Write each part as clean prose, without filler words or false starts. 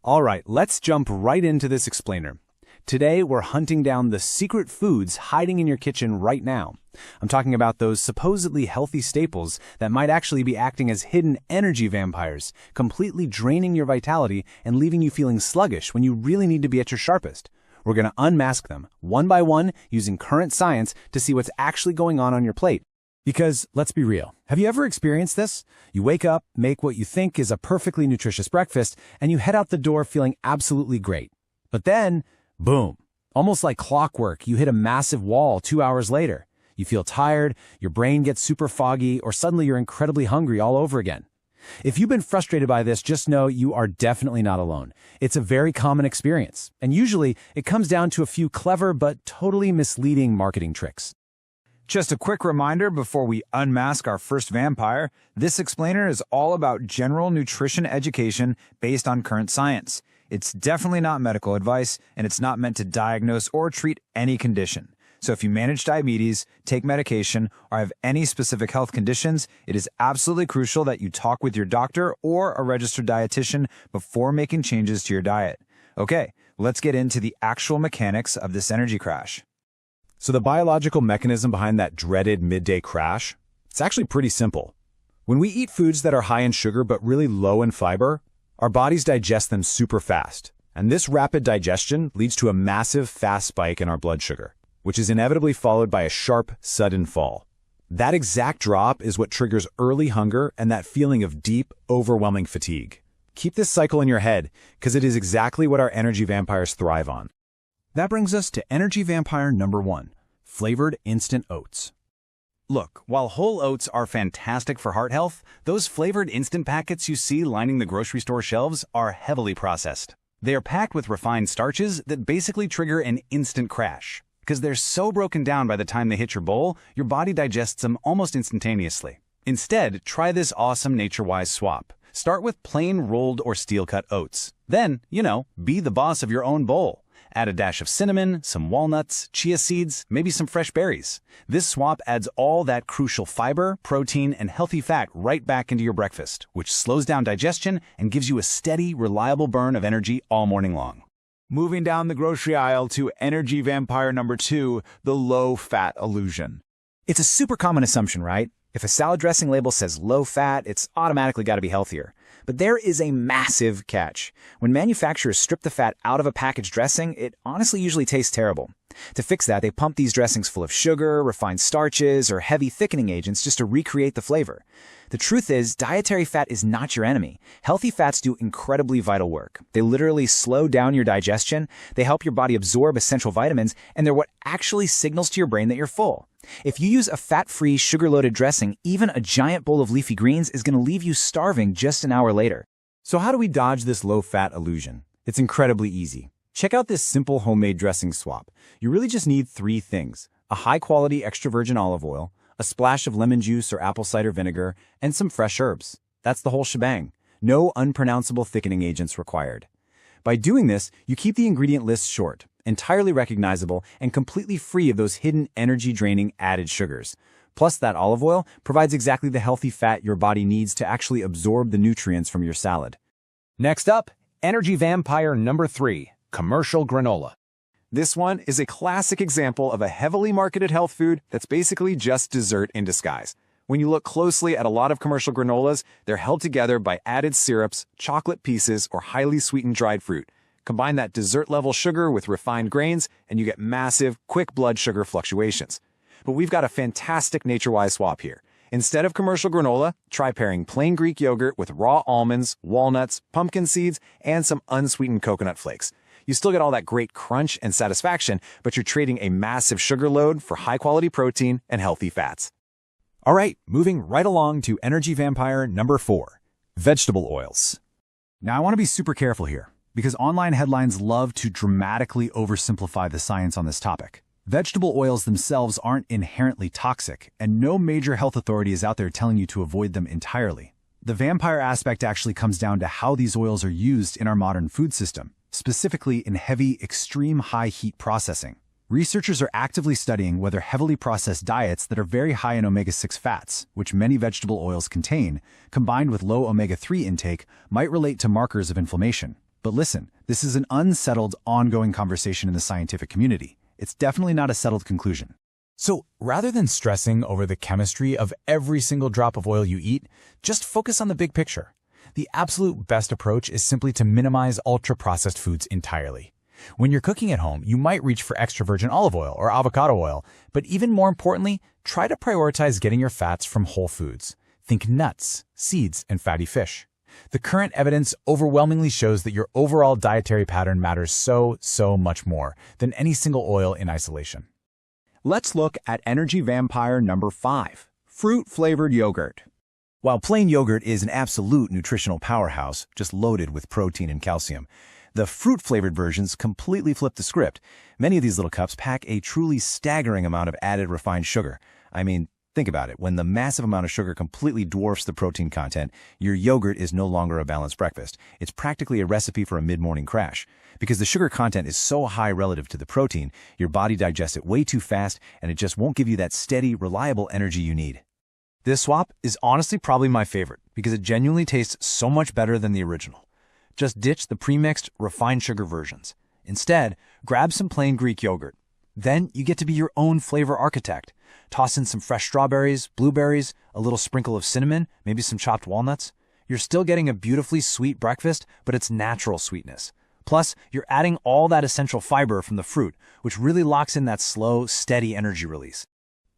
All right, let's jump right into this explainer. Today, we're hunting down the secret foods hiding in your kitchen right now. I'm talking about those supposedly healthy staples that might actually be acting as hidden energy vampires, completely draining your vitality and leaving you feeling sluggish when you really need to be at your sharpest. We're going to unmask them, one by one, using current science to see what's actually going on your plate. Because, let's be real, have you ever experienced this? You wake up, make what you think is a perfectly nutritious breakfast, and you head out the door feeling absolutely great. But then, boom, almost like clockwork, you hit a massive wall 2 hours later. You feel tired, your brain gets super foggy, or suddenly you're incredibly hungry all over again. If you've been frustrated by this, just know you are definitely not alone. It's a very common experience, and usually it comes down to a few clever but totally misleading marketing tricks. Just a quick reminder before we unmask our first vampire, this explainer is all about general nutrition education based on current science. It's definitely not medical advice, and it's not meant to diagnose or treat any condition. So if you manage diabetes, take medication, or have any specific health conditions, it is absolutely crucial that you talk with your doctor or a registered dietitian before making changes to your diet. Okay, let's get into the actual mechanics of this energy crash. So the biological mechanism behind that dreaded midday crash, it's actually pretty simple. When we eat foods that are high in sugar but really low in fiber, our bodies digest them super fast. And this rapid digestion leads to a massive, fast spike in our blood sugar, which is inevitably followed by a sharp, sudden fall. That exact drop is what triggers early hunger and that feeling of deep, overwhelming fatigue. Keep this cycle in your head, because it is exactly what our energy vampires thrive on. That brings us to energy vampire number 1, flavored instant oats. Look, while whole oats are fantastic for heart health, those flavored instant packets you see lining the grocery store shelves are heavily processed. They are packed with refined starches that basically trigger an instant crash. Because they're so broken down by the time they hit your bowl, your body digests them almost instantaneously. Instead, try this awesome nature-wise swap. Start with plain rolled or steel-cut oats. Then, be the boss of your own bowl. Add a dash of cinnamon, some walnuts, chia seeds, maybe some fresh berries. This swap adds all that crucial fiber, protein, and healthy fat right back into your breakfast, which slows down digestion and gives you a steady, reliable burn of energy all morning long. Moving down the grocery aisle to energy vampire number 2, the low-fat illusion. It's a super common assumption, right? If a salad dressing label says low fat, it's automatically got to be healthier. But there is a massive catch. When manufacturers strip the fat out of a packaged dressing, it honestly usually tastes terrible. To fix that, they pump these dressings full of sugar, refined starches, or heavy thickening agents just to recreate the flavor. The truth is, dietary fat is not your enemy. Healthy fats do incredibly vital work. They literally slow down your digestion, they help your body absorb essential vitamins, and they're what actually signals to your brain that you're full. If you use a fat-free, sugar-loaded dressing, even a giant bowl of leafy greens is going to leave you starving just an hour later. So how do we dodge this low-fat illusion? It's incredibly easy. Check out this simple homemade dressing swap. You really just need 3 things: a high-quality extra virgin olive oil, a splash of lemon juice or apple cider vinegar, and some fresh herbs. That's the whole shebang. No unpronounceable thickening agents required. By doing this, you keep the ingredient list short, entirely recognizable, and completely free of those hidden energy-draining added sugars. Plus, that olive oil provides exactly the healthy fat your body needs to actually absorb the nutrients from your salad. Next up, energy vampire number 3, commercial granola. This one is a classic example of a heavily marketed health food that's basically just dessert in disguise. When you look closely at a lot of commercial granolas, they're held together by added syrups, chocolate pieces, or highly sweetened dried fruit. Combine that dessert-level sugar with refined grains, and you get massive, quick blood sugar fluctuations. But we've got a fantastic nature-wise swap here. Instead of commercial granola, try pairing plain Greek yogurt with raw almonds, walnuts, pumpkin seeds, and some unsweetened coconut flakes. You still get all that great crunch and satisfaction, but you're trading a massive sugar load for high-quality protein and healthy fats. All right, moving right along to energy vampire number 4, vegetable oils. Now, I want to be super careful here, because online headlines love to dramatically oversimplify the science on this topic. Vegetable oils themselves aren't inherently toxic, and no major health authority is out there telling you to avoid them entirely. The vampire aspect actually comes down to how these oils are used in our modern food system, specifically in heavy, extreme high heat processing. Researchers are actively studying whether heavily processed diets that are very high in omega-6 fats, which many vegetable oils contain, combined with low omega-3 intake, might relate to markers of inflammation. But listen, this is an unsettled, ongoing conversation in the scientific community. It's definitely not a settled conclusion. So rather than stressing over the chemistry of every single drop of oil you eat, just focus on the big picture. The absolute best approach is simply to minimize ultra-processed foods entirely. When you're cooking at home, you might reach for extra virgin olive oil or avocado oil, but even more importantly, try to prioritize getting your fats from whole foods. Think nuts, seeds, and fatty fish. The current evidence overwhelmingly shows that your overall dietary pattern matters so much more than any single oil in isolation. Let's look at energy vampire number 5, fruit-flavored yogurt. While plain yogurt is an absolute nutritional powerhouse, just loaded with protein and calcium, the fruit-flavored versions completely flip the script. Many of these little cups pack a truly staggering amount of added refined sugar. I mean, think about it. When the massive amount of sugar completely dwarfs the protein content, your yogurt is no longer a balanced breakfast. It's practically a recipe for a mid-morning crash. Because the sugar content is so high relative to the protein, your body digests it way too fast, and it just won't give you that steady, reliable energy you need. This swap is honestly probably my favorite because it genuinely tastes so much better than the original. Just ditch the premixed, refined sugar versions. Instead, grab some plain Greek yogurt. Then you get to be your own flavor architect. Toss in some fresh strawberries, blueberries, a little sprinkle of cinnamon, maybe some chopped walnuts. You're still getting a beautifully sweet breakfast, but it's natural sweetness. Plus, you're adding all that essential fiber from the fruit, which really locks in that slow, steady energy release.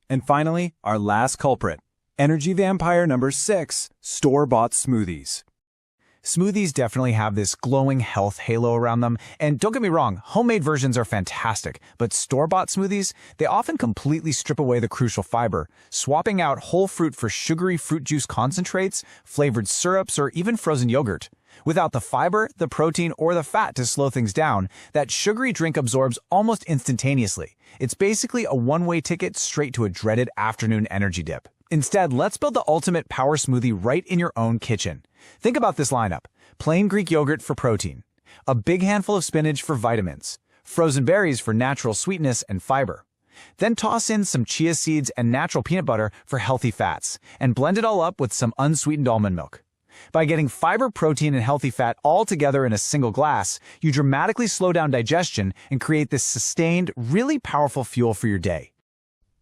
And finally, our last culprit, energy vampire number 6, store-bought smoothies. Smoothies definitely have this glowing health halo around them, and don't get me wrong, homemade versions are fantastic, but store-bought smoothies, they often completely strip away the crucial fiber, swapping out whole fruit for sugary fruit juice concentrates, flavored syrups, or even frozen yogurt. Without the fiber, the protein, or the fat to slow things down, that sugary drink absorbs almost instantaneously. It's basically a one-way ticket straight to a dreaded afternoon energy dip. Instead, let's build the ultimate power smoothie right in your own kitchen. Think about this lineup. Plain Greek yogurt for protein, a big handful of spinach for vitamins, frozen berries for natural sweetness and fiber. Then toss in some chia seeds and natural peanut butter for healthy fats, and blend it all up with some unsweetened almond milk. By getting fiber, protein, and healthy fat all together in a single glass, you dramatically slow down digestion and create this sustained, really powerful fuel for your day.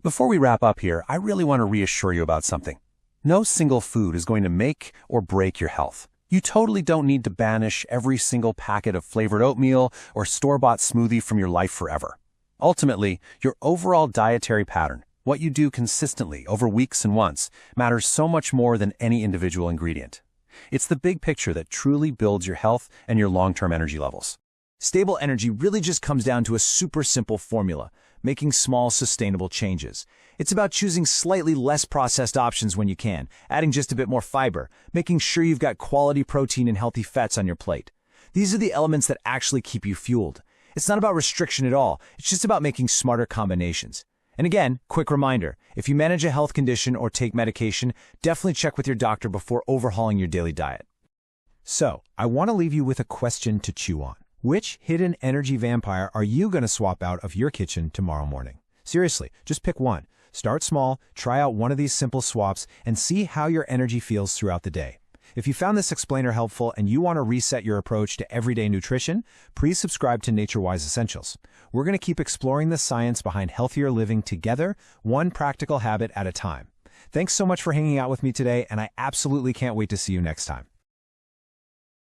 Before we wrap up here, I really want to reassure you about something. No single food is going to make or break your health. You totally don't need to banish every single packet of flavored oatmeal or store-bought smoothie from your life forever. Ultimately, your overall dietary pattern, what you do consistently over weeks and months, matters so much more than any individual ingredient. It's the big picture that truly builds your health and your long-term energy levels. Stable energy really just comes down to a super simple formula, making small, sustainable changes. It's about choosing slightly less processed options when you can, adding just a bit more fiber, making sure you've got quality protein and healthy fats on your plate. These are the elements that actually keep you fueled. It's not about restriction at all. It's just about making smarter combinations. And again, quick reminder, if you manage a health condition or take medication, definitely check with your doctor before overhauling your daily diet. So, I want to leave you with a question to chew on. Which hidden energy vampire are you going to swap out of your kitchen tomorrow morning? Seriously, just pick one. Start small, try out one of these simple swaps, and see how your energy feels throughout the day. If you found this explainer helpful and you want to reset your approach to everyday nutrition, please subscribe to NatureWise Essentials. We're going to keep exploring the science behind healthier living together, one practical habit at a time. Thanks so much for hanging out with me today, and I absolutely can't wait to see you next time.